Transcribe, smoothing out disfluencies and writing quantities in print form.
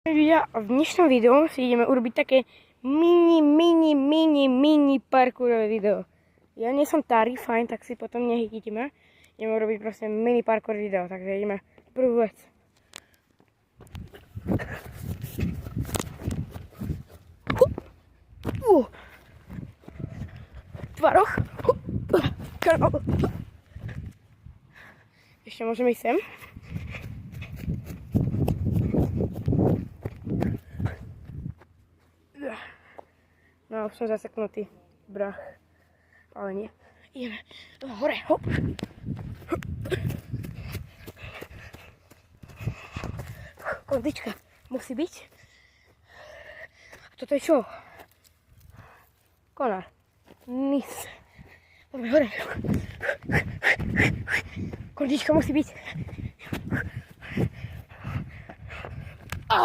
V dnešnom videu si ideme urobiť také mini parkourové video. Ja nie som Tari, fajn, tak si potom nehytíte ma. Ideme urobiť proste mini parkour video, takže ideme prvú vec. Tvaroch. Ešte môžeme ísť sem. No, už som zaseknutý, brach. Ale nie. Ideme hore, hop. Kondička musí byť. A toto je čo? Konár. Nis. Poďme hore. Kondička musí byť.